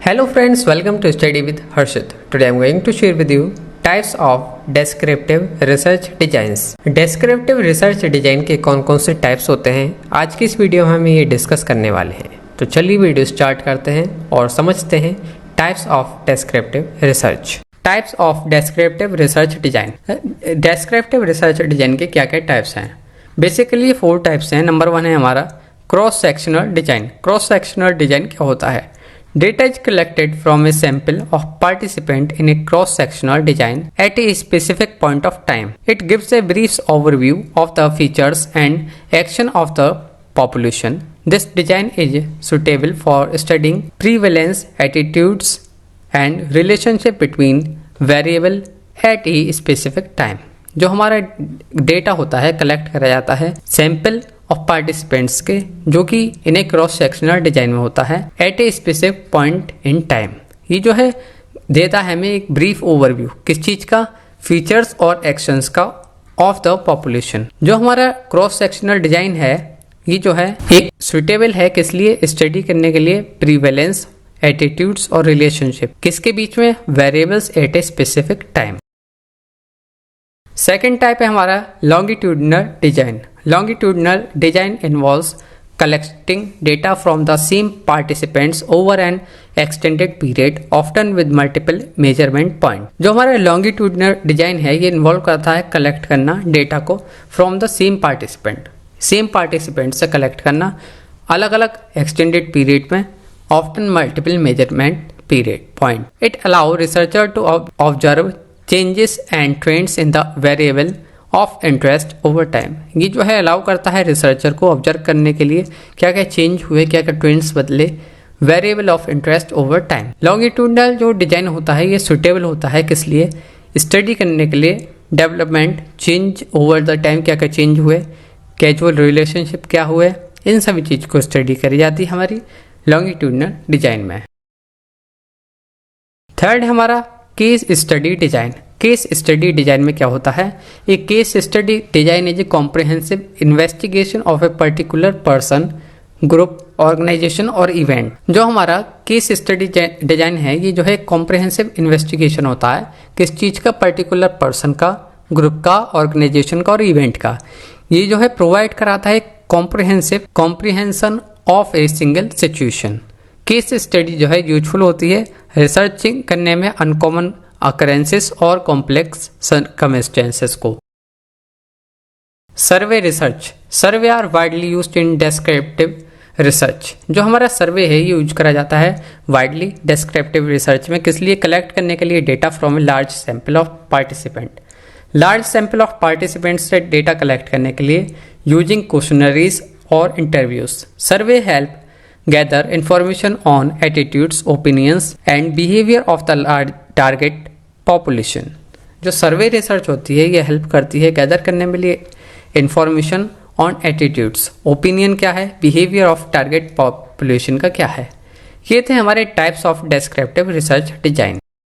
Hello friends, welcome to Study with Harshit. Today I am going to share with you types of descriptive research designs. Descriptive research design के कौन कौन से types होते हैं आज की इस वीडियो में हम ये डिस्कस करने वाले हैं। तो चलिए वीडियो स्टार्ट करते हैं और समझते हैं types of descriptive research. Types of descriptive research design. descriptive research design के क्या क्या टाइप्स हैं? बेसिकली 4 टाइप्स हैं। नंबर 1 है हमारा cross sectional design. Cross sectional design क्या होता है? Data is collected from a sample of participant in a cross-sectional design at a specific point of time. It gives a brief overview of the features and action of the population. This design is suitable for studying prevalence, attitudes, and relationship between variable at a specific time. जो हमारा data होता है collect करा जाता है sample of participants के, जो कि इन्हें क्रॉस सेक्शनल डिजाइन में होता है at a specific point in time. ये जो है देता है हमें एक ब्रीफ ओवरव्यू किस चीज का, फीचर्स और एक्शंस का ऑफ द पॉपुलेशन। जो हमारा क्रॉस सेक्शनल डिजाइन है ये जो है एक सुटेबल है किस लिए, स्टडी करने के लिए प्रीवेलेंस, एटीट्यूड्स और रिलेशनशिप किसके बीच में, variables at a specific time. Second type है हमारा longitudinal design. Longitudinal design involves collecting data from the same participants over an extended period, often with multiple measurement point. जो हमारा longitudinal design है ये इन्वॉल्व करता है कलेक्ट करना data को from the same participant, same participant से collect करना अलग अलग एक्सटेंडेड पीरियड में, often multiple measurement period point. It allows researcher to observe changes and trends in the variable of interest over time. ये जो है अलाउ करता है रिसर्चर को ऑब्जर्व करने के लिए क्या क्या चेंज हुए, क्या क्या ट्रेंड्स बदले, variable of interest over time. Longitudinal जो डिजाइन होता है ये सुटेबल होता है किस लिए, स्टडी करने के लिए development, change over the time, क्या क्या चेंज हुए, कैजुअल रिलेशनशिप क्या हुए, इन सभी चीज को स्टडी करी जाती है हमारी लॉन्गिट्यूडनल डिजाइन में। थर्ड हमारा case study design. Case study design में क्या होता है, एक case study design is a comprehensive investigation of a particular person, group, organisation और इवेंट। जो हमारा केस स्टडी डिजाइन है ये जो है कॉम्प्रिहेंसिव इन्वेस्टिगेशन होता है किस चीज का, पर्टिकुलर पर्सन का, ग्रुप का, ऑर्गेनाइजेशन का और इवेंट का। ये जो है प्रोवाइड कराता है comprehensive comprehension of a single situation. Case study जो है यूजफुल होती है रिसर्चिंग करने में अनकॉमन अकरेंसेस और कॉम्प्लेक्स सर्कमस्टेंसेस को। Survey research. Survey are widely used in descriptive research. जो हमारा सर्वे है ये यूज करा जाता है वाइडली डेस्क्रिप्टिव रिसर्च में किस लिए, कलेक्ट करने के लिए data from a large sample of participant. Large sample of participant से डेटा कलेक्ट करने के लिए यूजिंग क्वेश्चनरीज और interviews. Survey help gather information on attitudes, opinions and behavior of the target population. जो सर्वे रिसर्च होती है ये हेल्प करती है गैदर करने में लिए इंफॉर्मेशन ऑन एटीट्यूड्स, ओपिनियन क्या है, बिहेवियर ऑफ टारगेट पॉपुलेशन का क्या है। ये थे हमारे types of descriptive research design.